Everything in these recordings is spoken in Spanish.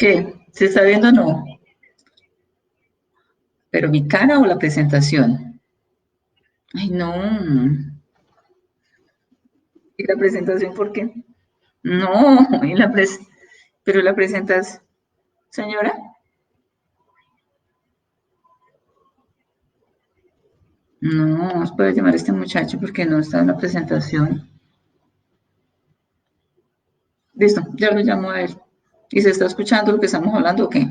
¿Qué? ¿Se está viendo o no? ¿Pero mi cara o la presentación? Ay, no. ¿Y la presentación por qué? No, pero la presentas, señora. No, os puede llamar a este muchacho porque no está en la presentación. Listo, ya lo llamo a él. ¿Y se está escuchando lo que estamos hablando o qué?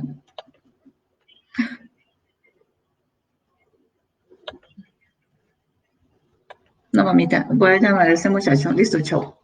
No, mamita, voy a llamar a este muchacho. Listo, chao.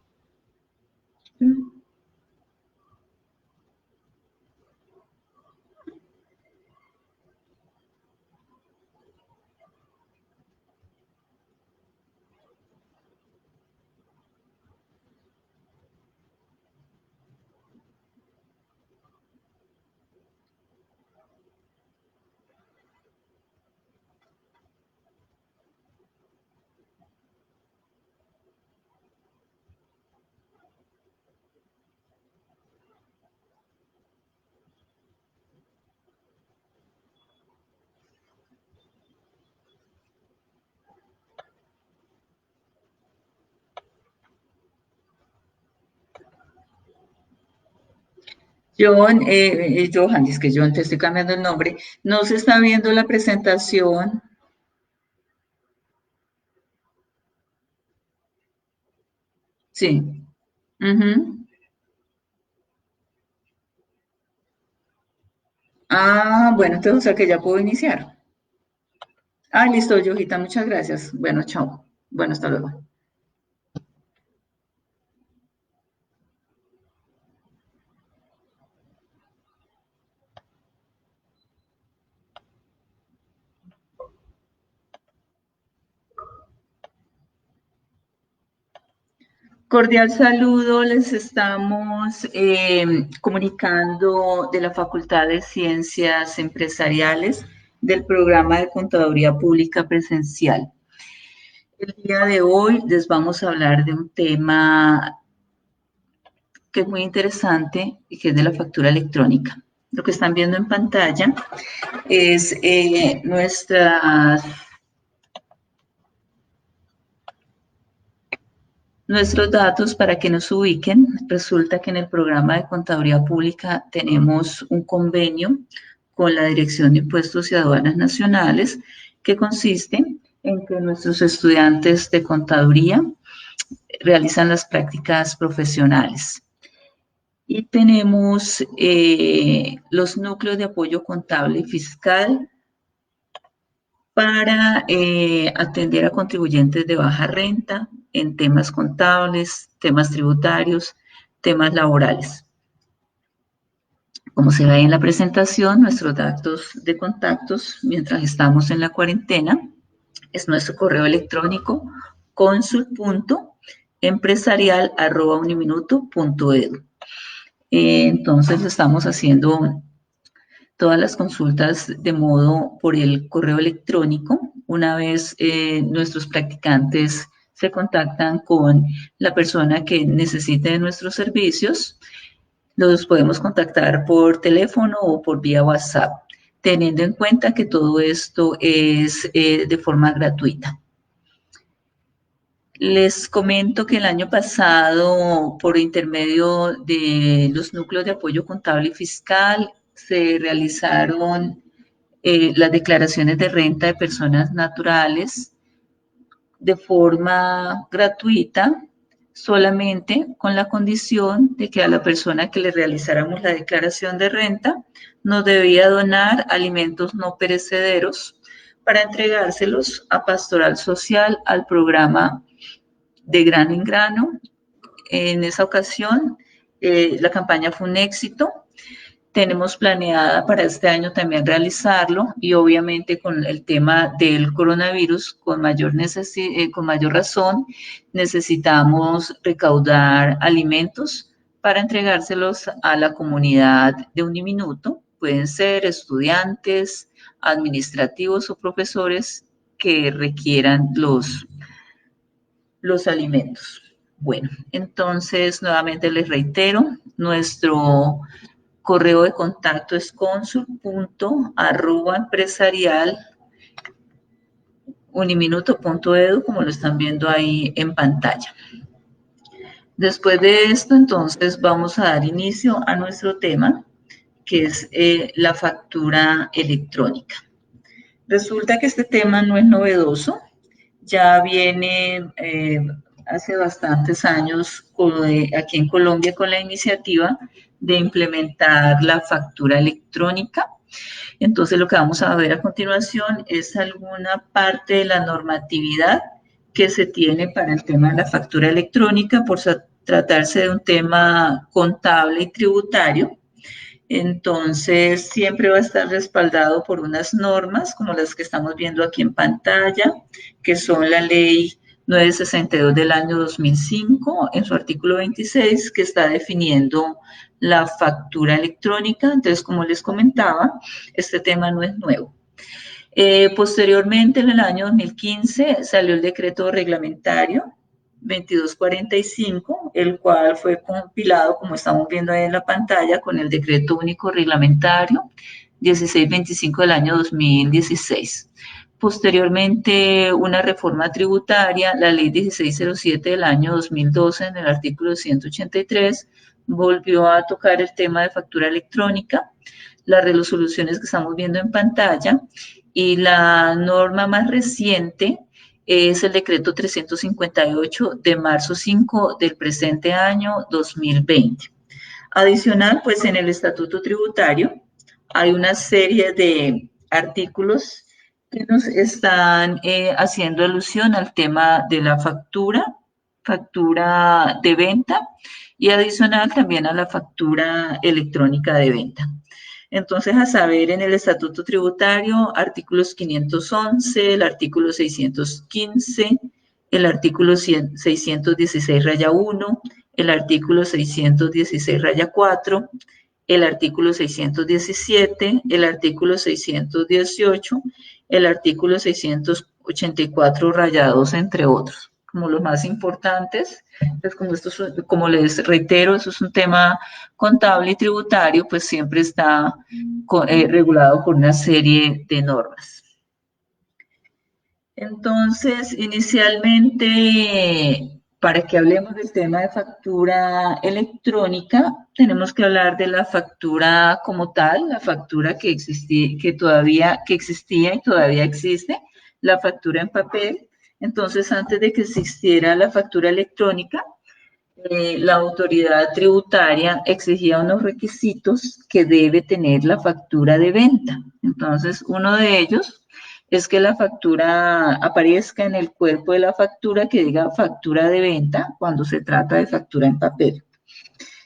Johan, es que John, te estoy cambiando el nombre. No se está viendo la presentación. Sí. Ujú. Ah, bueno, entonces, o sea que ya puedo iniciar. Ah, listo, Yojita, muchas gracias. Bueno, chao. Bueno, hasta luego. Cordial saludo, les estamos comunicando de la Facultad de Ciencias Empresariales del programa de Contaduría Pública Presencial. El día de hoy les vamos a hablar de un tema que es muy interesante y que es de la factura electrónica. Lo que están viendo en pantalla es nuestros datos para que nos ubiquen. Resulta que en el programa de Contaduría Pública tenemos un convenio con la Dirección de Impuestos y Aduanas Nacionales que consiste en que nuestros estudiantes de contaduría realizan las prácticas profesionales. Y tenemos los núcleos de apoyo contable y fiscal para atender a contribuyentes de baja renta en temas contables, temas tributarios, temas laborales. Como se ve en la presentación, nuestros datos de contactos mientras estamos en la cuarentena es nuestro correo electrónico consul.empresarial@uniminuto.edu. Entonces estamos haciendo todas las consultas de modo por el correo electrónico. Una vez nuestros practicantes se contactan con la persona que necesite de nuestros servicios, los podemos contactar por teléfono o por vía WhatsApp, teniendo en cuenta que todo esto es de forma gratuita. Les comento que el año pasado, por intermedio de los núcleos de apoyo contable y fiscal, se realizaron las declaraciones de renta de personas naturales de forma gratuita, solamente con la condición de que a la persona que le realizáramos la declaración de renta nos debía donar alimentos no perecederos para entregárselos a Pastoral Social al programa de grano en grano. En esa ocasión, la campaña fue un éxito. Tenemos planeada para este año también realizarlo y obviamente con el tema del coronavirus, con mayor razón, necesitamos recaudar alimentos para entregárselos a la comunidad de Uniminuto. Pueden ser estudiantes, administrativos o profesores que requieran los alimentos. Bueno, entonces nuevamente les reitero, nuestro correo de contacto es consul.arrobaempresarial.uniminuto.edu, como lo están viendo ahí en pantalla. Después de esto, entonces, vamos a dar inicio a nuestro tema, que es la factura electrónica. Resulta que este tema no es novedoso, ya viene hace bastantes años aquí en Colombia con la iniciativa de implementar la factura electrónica. Entonces, lo que vamos a ver a continuación es alguna parte de la normatividad que se tiene para el tema de la factura electrónica, por tratarse de un tema contable y tributario. Entonces, siempre va a estar respaldado por unas normas como las que estamos viendo aquí en pantalla, que son la Ley 962 del año 2005, en su artículo 26, que está definiendo la factura electrónica. Entonces, como les comentaba, este tema no es nuevo. Posteriormente, en el año 2015, salió el decreto reglamentario 2245, el cual fue compilado, como estamos viendo ahí en la pantalla, con el decreto único reglamentario 1625 del año 2016. Posteriormente, una reforma tributaria, la ley 1607 del año 2012, en el artículo 183, volvió a tocar el tema de factura electrónica, las resoluciones que estamos viendo en pantalla, y la norma más reciente es el decreto 358 de marzo 5 del presente año 2020. Adicional, pues en el estatuto tributario hay una serie de artículos que nos están haciendo alusión al tema de la factura de venta, y adicional también a la factura electrónica de venta. Entonces, a saber, en el Estatuto Tributario, artículos 511, el artículo 615, el artículo 616-1, el artículo 616-4, el artículo 617, el artículo 618, el artículo 684-2, entre otros, como los más importantes. Pues como les reitero, eso es un tema contable y tributario, pues siempre está regulado por una serie de normas. Entonces, inicialmente, para que hablemos del tema de factura electrónica, tenemos que hablar de la factura como tal, la factura que existía y todavía existe, la factura en papel. Entonces, antes de que existiera la factura electrónica, la autoridad tributaria exigía unos requisitos que debe tener la factura de venta. Entonces, uno de ellos es que la factura aparezca en el cuerpo de la factura, que diga factura de venta cuando se trata de factura en papel.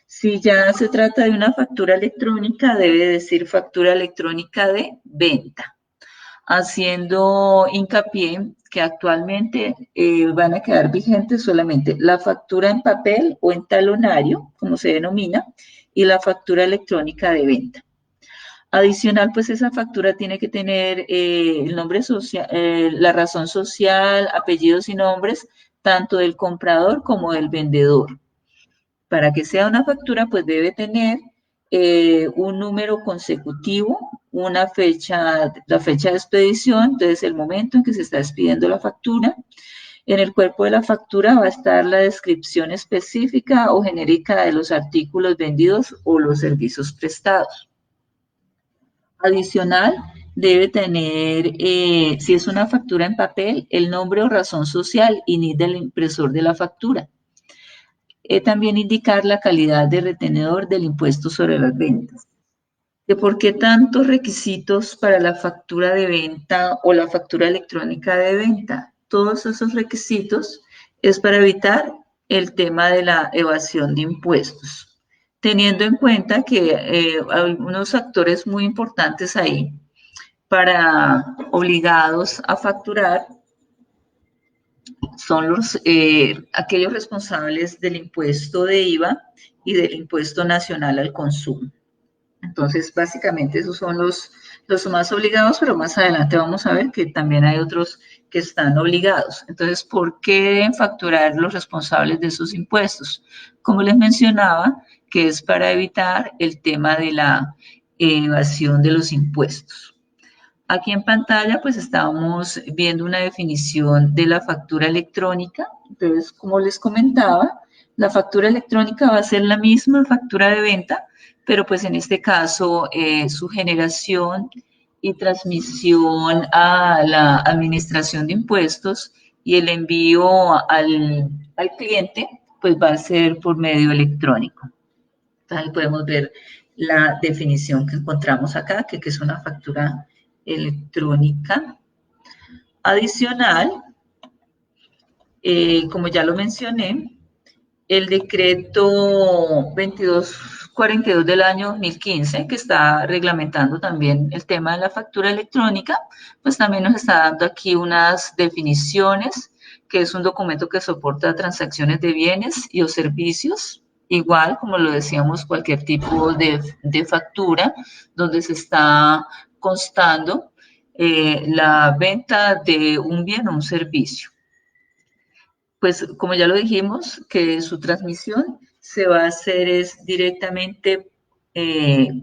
Si ya se trata de una factura electrónica, debe decir factura electrónica de venta, haciendo hincapié que actualmente van a quedar vigentes solamente la factura en papel o en talonario, como se denomina, y la factura electrónica de venta. Adicional, pues esa factura tiene que tener el nombre social, la razón social, apellidos y nombres, tanto del comprador como del vendedor. Para que sea una factura, pues debe tener un número consecutivo, la fecha de expedición, desde el momento en que se está expidiendo la factura. En el cuerpo de la factura va a estar la descripción específica o genérica de los artículos vendidos o los servicios prestados. Adicional, debe tener, si es una factura en papel, el nombre o razón social y NID del impresor de la factura. También indicar la calidad de retenedor del impuesto sobre las ventas. ¿De por qué tantos requisitos para la factura de venta o la factura electrónica de venta? Todos esos requisitos es para evitar el tema de la evasión de impuestos, teniendo en cuenta que hay unos actores muy importantes ahí obligados a facturar son aquellos responsables del impuesto de IVA y del impuesto nacional al consumo. Entonces, básicamente, esos son los más obligados, pero más adelante vamos a ver que también hay otros que están obligados. Entonces, ¿por qué deben facturar los responsables de esos impuestos? Como les mencionaba, que es para evitar el tema de la evasión de los impuestos. Aquí en pantalla pues estamos viendo una definición de la factura electrónica. Entonces, como les comentaba, la factura electrónica va a ser la misma factura de venta, pero pues en este caso su generación y transmisión a la administración de impuestos y el envío al cliente pues va a ser por medio electrónico. Entonces, ahí podemos ver la definición que encontramos acá, que es una factura electrónica. Adicional, como ya lo mencioné, el decreto 2242 del año 2015, que está reglamentando también el tema de la factura electrónica, pues también nos está dando aquí unas definiciones, que es un documento que soporta transacciones de bienes y o servicios, igual como lo decíamos, cualquier tipo de factura donde se está constando la venta de un bien o un servicio. Pues como ya lo dijimos, que su transmisión se va a hacer es directamente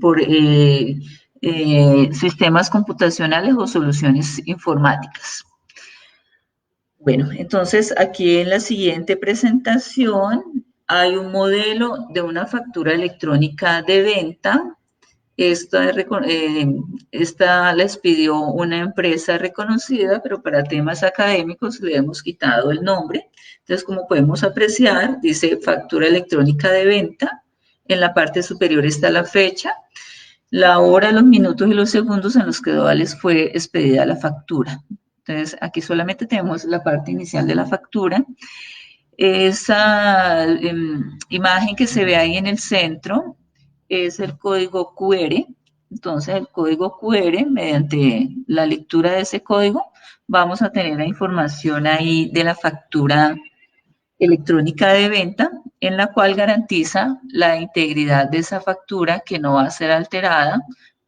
por sistemas computacionales o soluciones informáticas. Bueno, entonces aquí en la siguiente presentación hay un modelo de una factura electrónica de venta. Esta les pidió una empresa reconocida, pero para temas académicos le hemos quitado el nombre. Entonces, como podemos apreciar, dice factura electrónica de venta. En la parte superior está la fecha, la hora, los minutos y los segundos en los que les fue expedida la factura. Entonces, aquí solamente tenemos la parte inicial de la factura. Esa imagen que se ve ahí en el centro es el código QR. Entonces, el código QR, mediante la lectura de ese código, vamos a tener la información ahí de la factura electrónica de venta, en la cual garantiza la integridad de esa factura, que no va a ser alterada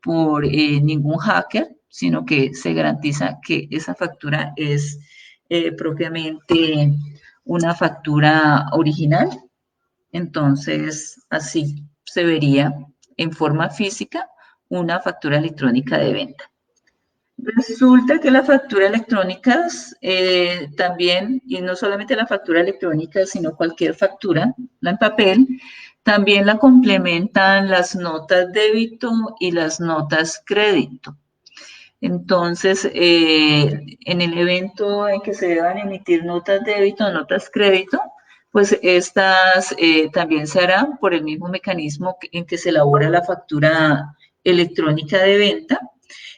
por ningún hacker, sino que se garantiza que esa factura es propiamente una factura original. Entonces, así se vería en forma física una factura electrónica de venta. Resulta que las facturas electrónicas también, y no solamente la factura electrónica, sino cualquier factura, la en papel, también la complementan las notas débito y las notas crédito. Entonces, en el evento en que se deban emitir notas débito o notas crédito, pues estas también se harán por el mismo mecanismo en que se elabora la factura electrónica de venta.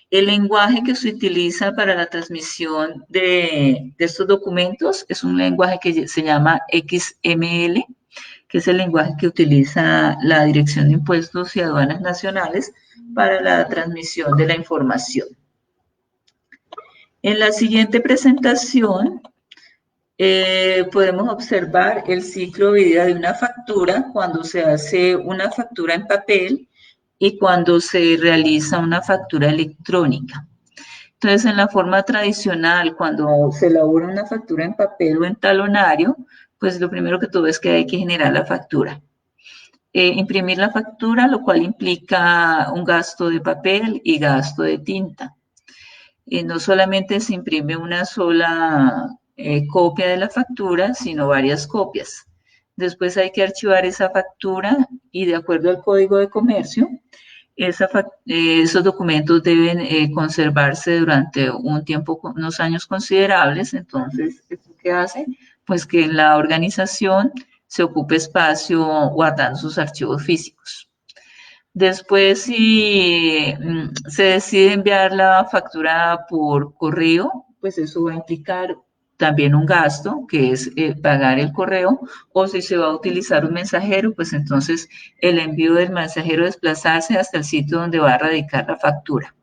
El lenguaje que se utiliza para la transmisión de estos documentos es un lenguaje que se llama XML, que es el lenguaje que utiliza la Dirección de Impuestos y Aduanas Nacionales para la transmisión de la información. En la siguiente presentación podemos observar el ciclo de vida de una factura cuando se hace una factura en papel y cuando se realiza una factura electrónica. Entonces, en la forma tradicional, cuando se elabora una factura en papel o en talonario, pues lo primero que todo es que hay que generar la factura. Imprimir la factura, lo cual implica un gasto de papel y gasto de tinta. No solamente se imprime una sola copia de la factura, sino varias copias. Después hay que archivar esa factura y, de acuerdo al Código de Comercio, esos documentos deben conservarse durante un tiempo, unos años considerables. Entonces, ¿esto qué hace? Pues que la organización se ocupe espacio guardando sus archivos físicos. Después, si se decide enviar la factura por correo, pues eso va a implicar también un gasto, que es pagar el correo, o si se va a utilizar un mensajero, pues entonces el envío del mensajero desplazarse hasta el sitio donde va a radicar la factura.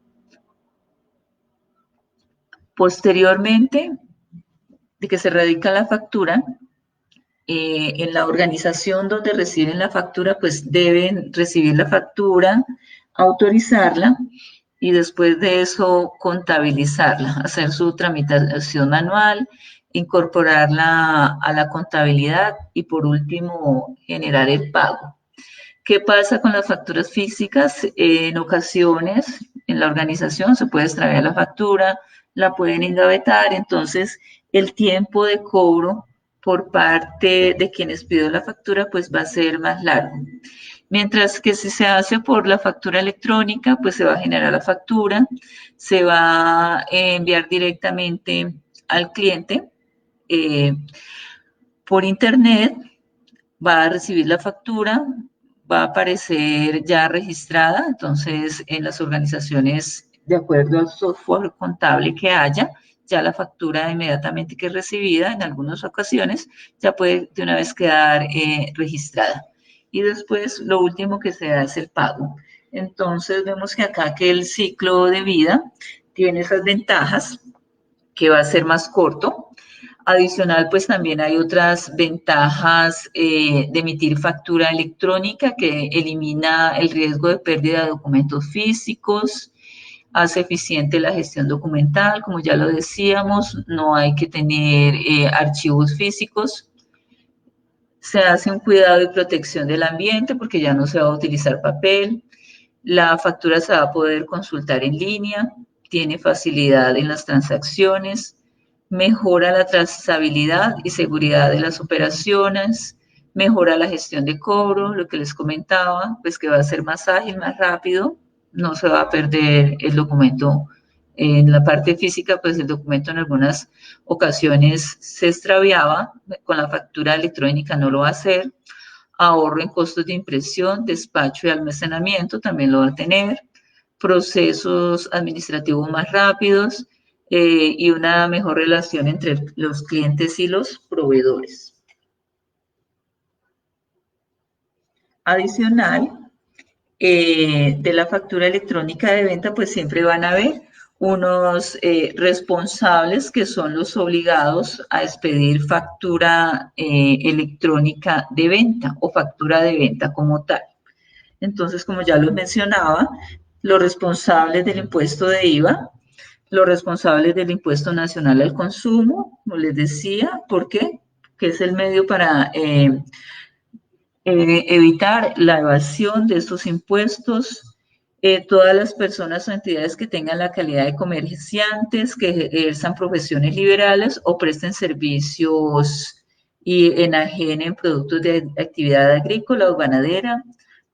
Posteriormente de que se radica la factura, en la organización donde reciben la factura, pues deben recibir la factura, autorizarla y después de eso contabilizarla, hacer su tramitación manual, incorporarla a la contabilidad y por último generar el pago. ¿Qué pasa con las facturas físicas? En ocasiones en la organización se puede extraviar la factura, la pueden engavetar, entonces el tiempo de cobro por parte de quienes pidió la factura pues va a ser más largo. Mientras que si se hace por la factura electrónica, pues se va a generar la factura, se va a enviar directamente al cliente eh, por internet, va a recibir la factura, va a aparecer ya registrada, entonces en las organizaciones, de acuerdo al software contable que haya, ya la factura inmediatamente que es recibida, en algunas ocasiones, ya puede de una vez quedar registrada. Y después lo último que se da es el pago. Entonces vemos que acá que el ciclo de vida tiene esas ventajas, que va a ser más corto. Adicional, pues también hay otras ventajas de emitir factura electrónica que elimina el riesgo de pérdida de documentos físicos, hace eficiente la gestión documental, como ya lo decíamos, no hay que tener archivos físicos. Se hace un cuidado y protección del ambiente porque ya no se va a utilizar papel. La factura se va a poder consultar en línea, tiene facilidad en las transacciones, mejora la trazabilidad y seguridad de las operaciones, mejora la gestión de cobro, lo que les comentaba, pues que va a ser más ágil, más rápido, no se va a perder el documento. En la parte física, pues el documento en algunas ocasiones se extraviaba, con la factura electrónica no lo va a hacer, ahorro en costos de impresión, despacho y almacenamiento también lo va a tener, procesos administrativos más rápidos y una mejor relación entre los clientes y los proveedores. Adicional, de la factura electrónica de venta, pues siempre van a haber unos responsables que son los obligados a expedir factura electrónica de venta o factura de venta como tal. Entonces, como ya lo mencionaba, los responsables del impuesto de IVA, los responsables del impuesto nacional al consumo, como les decía, ¿por qué? Que es el medio para evitar la evasión de estos impuestos, todas las personas o entidades que tengan la calidad de comerciantes, que ejerzan profesiones liberales o presten servicios y enajenen productos de actividad agrícola o ganadera,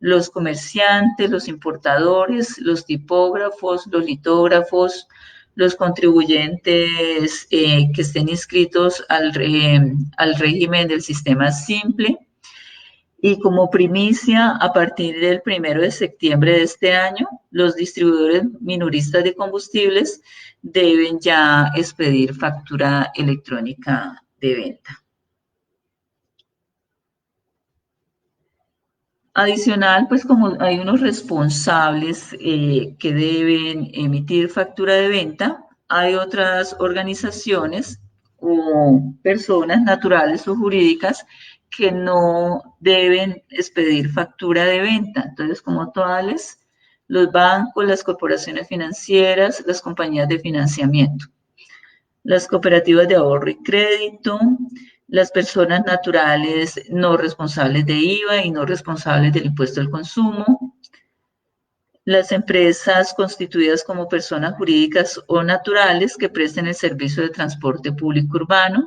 los comerciantes, los importadores, los tipógrafos, los litógrafos, los contribuyentes que estén inscritos al régimen del sistema simple. Y como primicia, a partir del 1 de septiembre de este año, los distribuidores minoristas de combustibles deben ya expedir factura electrónica de venta. Adicional, pues como hay unos responsables que deben emitir factura de venta, hay otras organizaciones o personas naturales o jurídicas que no deben expedir factura de venta. Entonces, como tales, los bancos, las corporaciones financieras, las compañías de financiamiento, las cooperativas de ahorro y crédito, las personas naturales no responsables de IVA y no responsables del impuesto al consumo, las empresas constituidas como personas jurídicas o naturales que presten el servicio de transporte público urbano,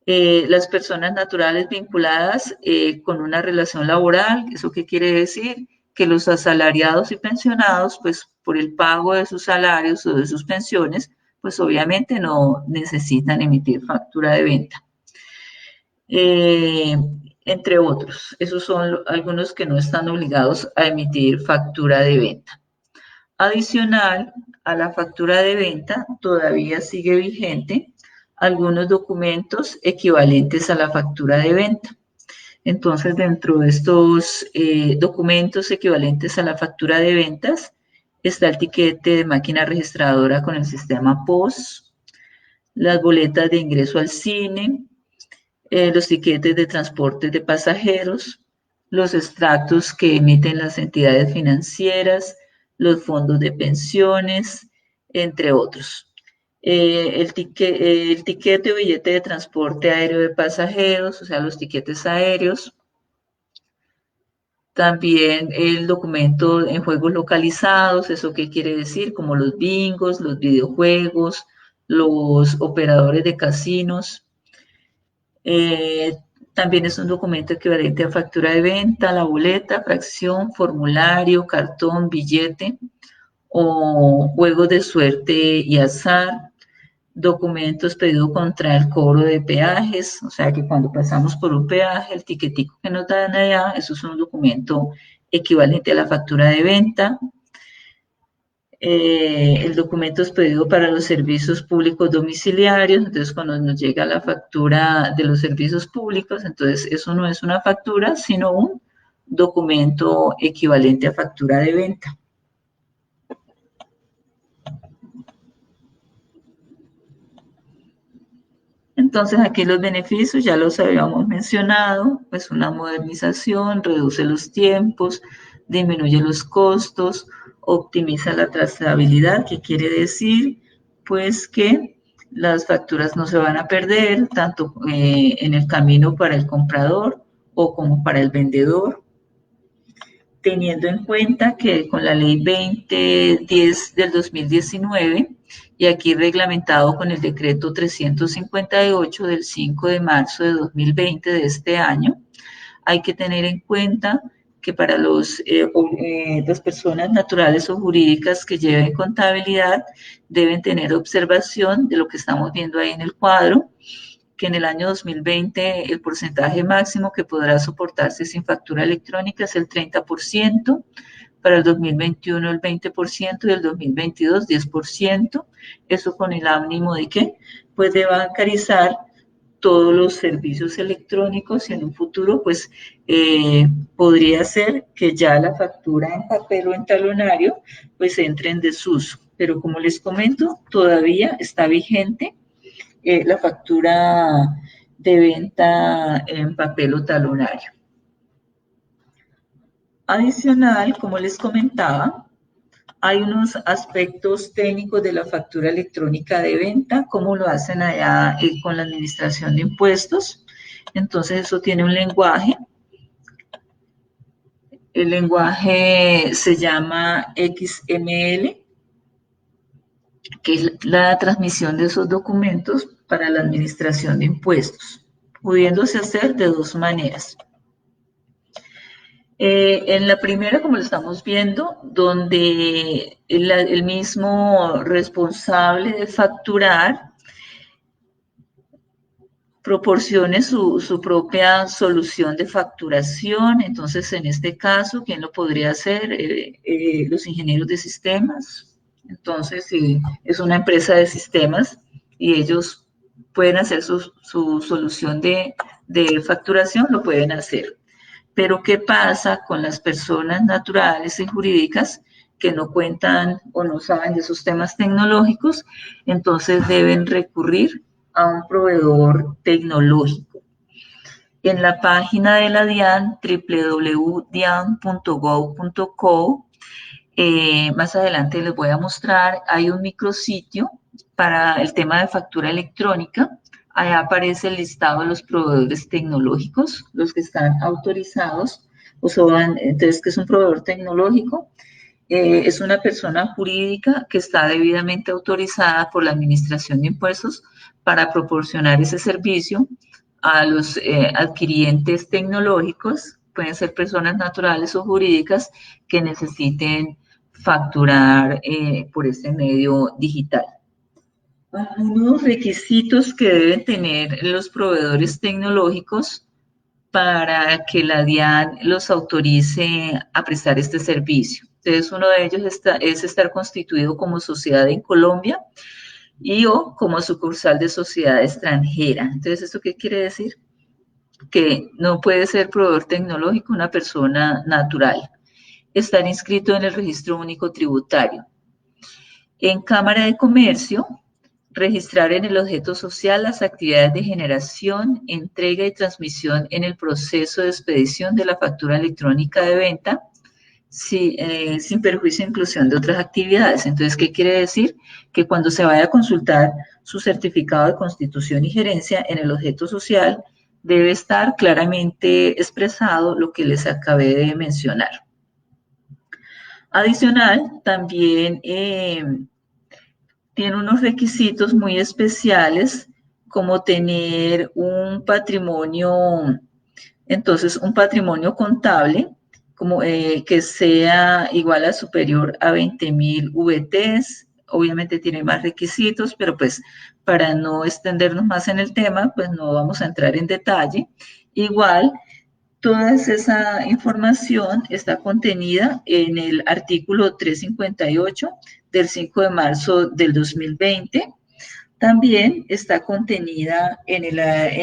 las personas naturales vinculadas con una relación laboral. ¿Eso qué quiere decir? Que los asalariados y pensionados, pues por el pago de sus salarios o de sus pensiones, pues obviamente no necesitan emitir factura de venta. Entre otros, esos son algunos que no están obligados a emitir factura de venta. Adicional a la factura de venta, todavía sigue vigente algunos documentos equivalentes a la factura de venta. Entonces, dentro de estos documentos equivalentes a la factura de ventas, está el tiquete de máquina registradora con el sistema POS, las boletas de ingreso al cine, los tiquetes de transporte de pasajeros, los extractos que emiten las entidades financieras, los fondos de pensiones, entre otros. El tiquete o billete de transporte aéreo de pasajeros, o sea, los tiquetes aéreos. También el documento en juegos localizados, ¿eso qué quiere decir? Como los bingos, los videojuegos, los operadores de casinos. Eh, También es un documento equivalente a factura de venta, la boleta, fracción, formulario, cartón, billete o juegos de suerte y azar, documentos pedidos contra el cobro de peajes, o sea que cuando pasamos por un peaje, el tiquetico que nos dan allá, eso es un documento equivalente a la factura de venta. El documento es pedido para los servicios públicos domiciliarios, entonces cuando nos llega la factura de los servicios públicos, entonces eso no es una factura, sino un documento equivalente a factura de venta. Entonces aquí los beneficios ya los habíamos mencionado, pues una modernización, reduce los tiempos, disminuye los costos, optimiza la trazabilidad, que quiere decir pues que las facturas no se van a perder tanto en el camino para el comprador o como para el vendedor, teniendo en cuenta que con la ley 2010 del 2019 y aquí reglamentado con el decreto 358 del 5 de marzo de 2020 de este año, hay que tener en cuenta que para las personas naturales o jurídicas que lleven contabilidad deben tener observación de lo que estamos viendo ahí en el cuadro, que en el año 2020 el porcentaje máximo que podrá soportarse sin factura electrónica es el 30%, para el 2021 el 20% y el 2022 10%, eso con el ánimo de qué? Pues de bancarizar todos los servicios electrónicos y en un futuro pues podría ser que ya la factura en papel o en talonario pues entre en desuso, pero como les comento todavía está vigente la factura de venta en papel o talonario. Adicional, como les comentaba, hay unos aspectos técnicos de la factura electrónica de venta, como lo hacen allá con la administración de impuestos. Entonces, eso tiene un lenguaje. El lenguaje se llama XML, que es la transmisión de esos documentos para la administración de impuestos, pudiéndose hacer de dos maneras. En la primera, como lo estamos viendo, donde el mismo responsable de facturar proporcione su propia solución de facturación. Entonces, en este caso, ¿quién lo podría hacer? Los ingenieros de sistemas. Entonces, si es una empresa de sistemas y ellos pueden hacer su solución de facturación, lo pueden hacer. Pero ¿qué pasa con las personas naturales y jurídicas que no cuentan o no saben de esos temas tecnológicos? Entonces deben recurrir a un proveedor tecnológico. En la página de la DIAN, www.dian.gov.co, más adelante les voy a mostrar, hay un micrositio para el tema de factura electrónica. Allá aparece el listado de los proveedores tecnológicos, los que están autorizados, entonces, ¿qué es un proveedor tecnológico? Es una persona jurídica que está debidamente autorizada por la Administración de Impuestos para proporcionar ese servicio a los adquirientes tecnológicos, pueden ser personas naturales o jurídicas que necesiten facturar por ese medio digital. Unos requisitos que deben tener los proveedores tecnológicos para que la DIAN los autorice a prestar este servicio. Entonces, uno de ellos es estar constituido como sociedad en Colombia y o como sucursal de sociedad extranjera. Entonces, ¿esto qué quiere decir? Que no puede ser proveedor tecnológico una persona natural. Estar inscrito en el registro único tributario. En Cámara de Comercio, registrar en el objeto social las actividades de generación, entrega y transmisión en el proceso de expedición de la factura electrónica de venta, sí, sin perjuicio de inclusión de otras actividades. Entonces, ¿qué quiere decir? Que cuando se vaya a consultar su certificado de constitución y gerencia en el objeto social, debe estar claramente expresado lo que les acabé de mencionar. Adicional, también tiene unos requisitos muy especiales como tener un patrimonio, entonces un patrimonio contable como, que sea igual a superior a 20.000 VTs. Obviamente tiene más requisitos, pero pues para no extendernos más en el tema, pues no vamos a entrar en detalle. Igual, toda esa información está contenida en el artículo 358 del 5 de marzo del 2020. También está contenida en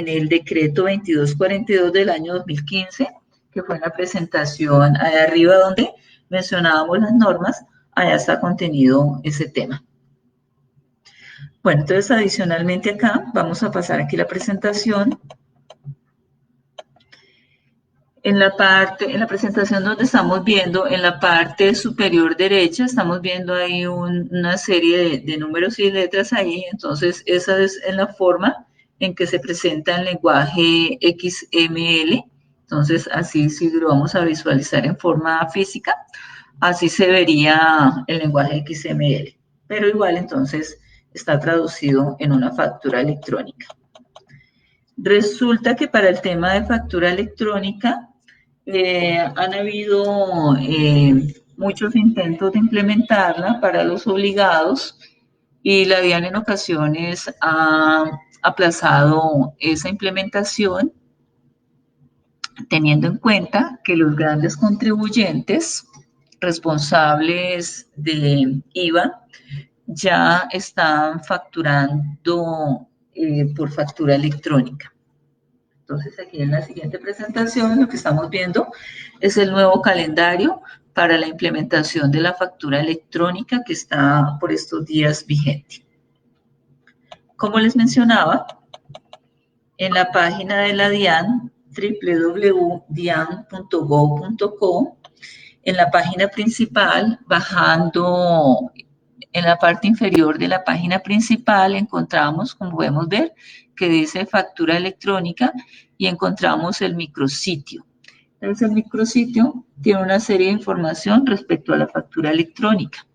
el decreto 2242 del año 2015, que fue en la presentación allá arriba donde mencionábamos las normas, allá está contenido ese tema. Bueno, entonces adicionalmente acá, vamos a pasar aquí la presentación. En la presentación donde estamos viendo, en la parte superior derecha, estamos viendo ahí una serie de números y letras ahí. Entonces, esa es en la forma en que se presenta el lenguaje XML. Entonces, así si lo vamos a visualizar en forma física, así se vería el lenguaje XML. Pero igual, entonces, está traducido en una factura electrónica. Resulta que para el tema de factura electrónica, han habido muchos intentos de implementarla para los obligados y la DIAN en ocasiones ha aplazado esa implementación teniendo en cuenta que los grandes contribuyentes responsables de IVA ya están facturando por factura electrónica. Entonces, aquí en la siguiente presentación lo que estamos viendo es el nuevo calendario para la implementación de la factura electrónica que está por estos días vigente. Como les mencionaba, en la página de la DIAN, www.dian.gov.co, en la página principal, bajando en la parte inferior de la página principal, encontramos, como podemos ver, que dice factura electrónica y encontramos el micrositio. Entonces, el micrositio tiene una serie de información respecto a la factura electrónica.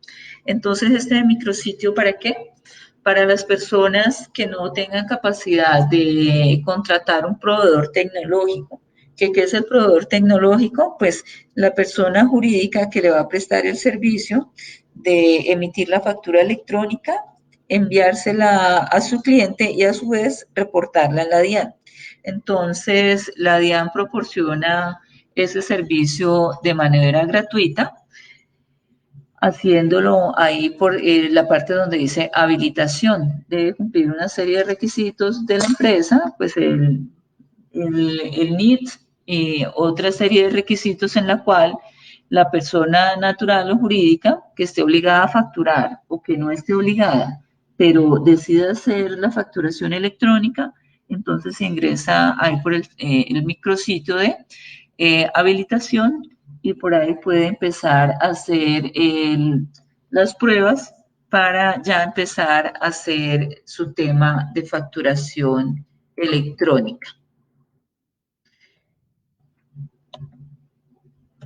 Entonces, este micrositio, ¿para qué? Para las personas que no tengan capacidad de contratar un proveedor tecnológico. ¿Qué es el proveedor tecnológico? Pues la persona jurídica que le va a prestar el servicio de emitir la factura electrónica, enviársela a su cliente y a su vez reportarla en la DIAN. Entonces, la DIAN proporciona ese servicio de manera gratuita, haciéndolo ahí por la parte donde dice habilitación. Debe cumplir una serie de requisitos de la empresa, pues el NIT y otra serie de requisitos en la cual la persona natural o jurídica que esté obligada a facturar o que no esté obligada, pero decida hacer la facturación electrónica, entonces se ingresa ahí por el micrositio de habilitación y por ahí puede empezar a hacer las pruebas para ya empezar a hacer su tema de facturación electrónica.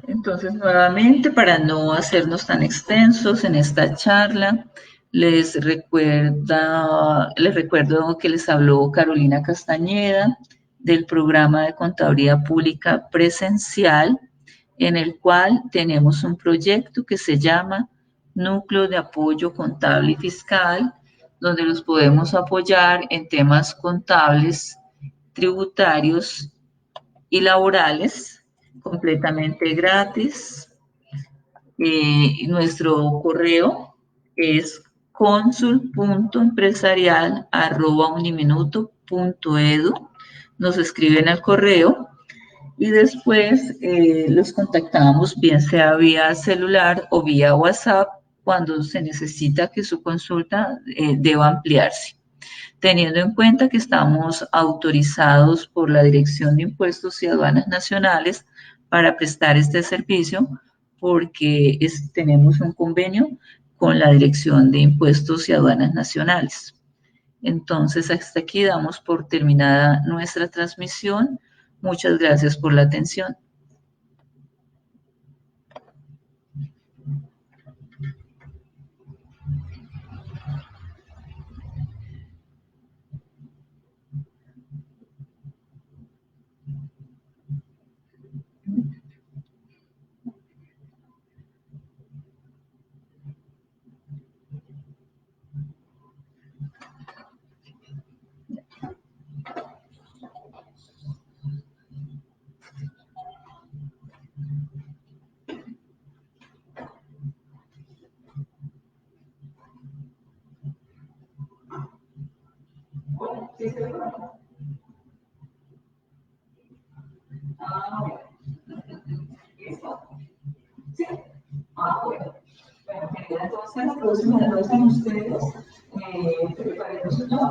Entonces, nuevamente, para no hacernos tan extensos en esta charla, les recuerdo que les habló Carolina Castañeda del programa de Contaduría Pública Presencial, en el cual tenemos un proyecto que se llama Núcleo de Apoyo Contable y Fiscal, donde los podemos apoyar en temas contables, tributarios y laborales completamente gratis. Nuestro correo es consul.empresarial@uniminuto.edu. Nos escriben al correo y después los contactamos, bien sea vía celular o vía WhatsApp, cuando se necesita que su consulta deba ampliarse, teniendo en cuenta que estamos autorizados por la Dirección de Impuestos y Aduanas Nacionales para prestar este servicio porque tenemos un convenio con la Dirección de Impuestos y Aduanas Nacionales. Entonces, hasta aquí damos por terminada nuestra transmisión. Muchas gracias por la atención. Entonces, me lo hacen ustedes, para nosotros,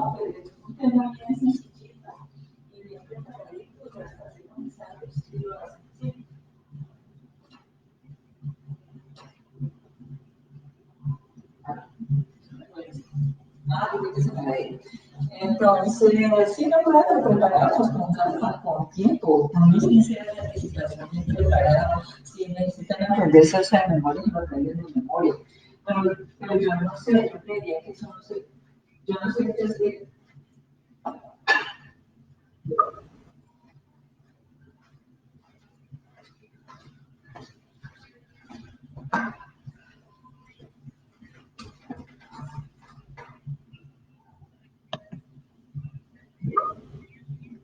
entonces, sí, no puedo prepararnos con tiempo, con mis 15 años de anticipación, bien preparados, si necesitan aprenderse o sea, de memoria, lo aprenden de memoria. Pero yo no sé, yo creería que eso no sé, yo no sé qué es.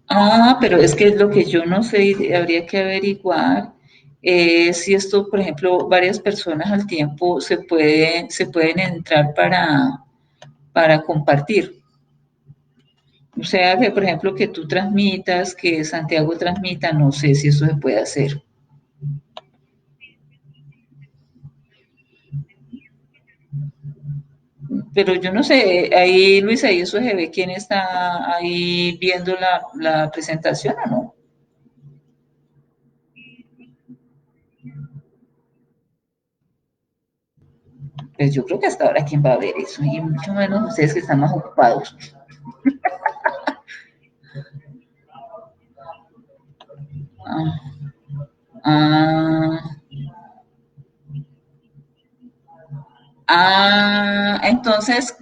Ah, pero es que es lo que yo no sé y habría que averiguar si esto, por ejemplo, varias personas al tiempo se pueden entrar para compartir. O sea, que por ejemplo que tú transmitas, que Santiago transmita, no sé si eso se puede hacer. Pero yo no sé, ahí Luisa, ¿y eso se ve quién está ahí viendo la presentación o no? Pues yo creo que hasta ahora quién va a ver eso, y mucho menos ustedes que están más ocupados. Ah, ah, entonces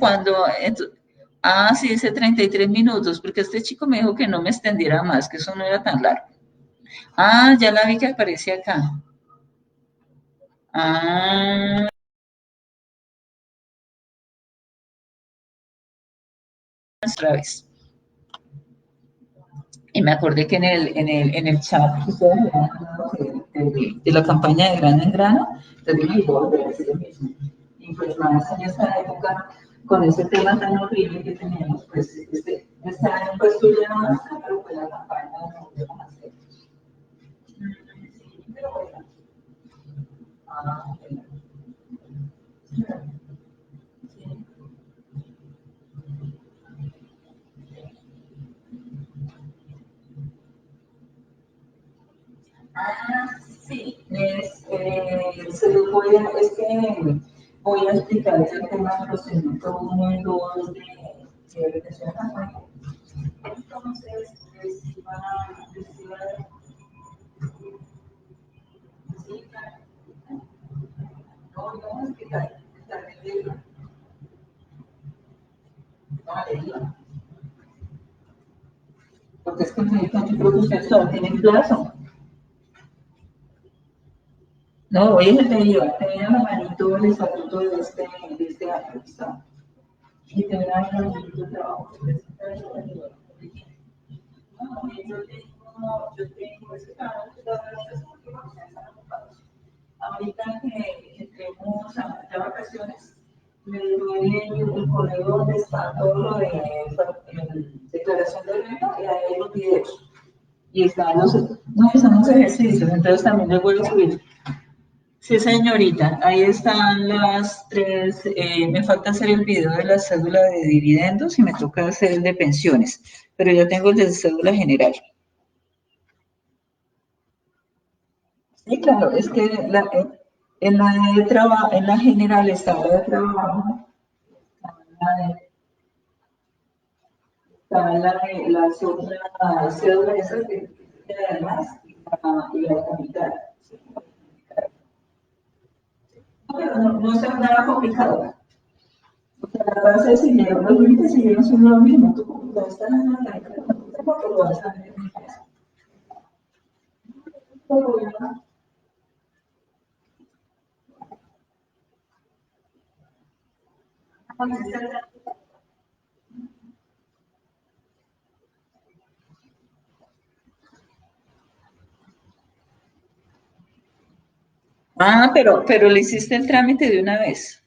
sí, dice 33 minutos, porque este chico me dijo que no me extendiera más, que eso no era tan largo. Ah, ya la vi que aparece acá. Ah, otra vez. Y me acordé que en el chat que ustedes habían hablado de la campaña de grano en grano, entonces dije, voy a volver a hacer lo mismo. Y pues más en esta época, con ese tema tan horrible que tenemos, pues este año pues tú ya no vas a hacer, pero pues la campaña no volvemos a hacer. Sí, pero bueno. Bueno. Sí. Sí, es que voy a explicar el tema del procedimiento 1 y 2 de retención de campaña. Entonces, no, no, explicar, porque es que me dijo, yo creo que ustedes todavía tienen plazo. No, hoy es el de IVA, tenía la manito el estatuto de este año, ¿está? Y tenía la manito de trabajo. No, yo tengo ese canal, ahorita que entremos a vacaciones, me doy el correo donde está todo lo de declaración de renta y ahí hay los videos. Y están no, están los ejercicios, entonces también les voy a subir. Sí, señorita, ahí están las tres. Me falta hacer el video de la cédula de dividendos y me toca hacer el de pensiones, pero ya tengo el de cédula general. Sí, claro, es que En la general estaba de trabajo, la de- estaba las otras cédulas esas que además y la capital. Pero no se nada complicado. O sea, la base de dinero, los límites siguieron siendo lo mismo. Tú como no estás en la marca, no sé por qué lo vas a hacer en mi casa. Ah, pero le hiciste el trámite de una vez.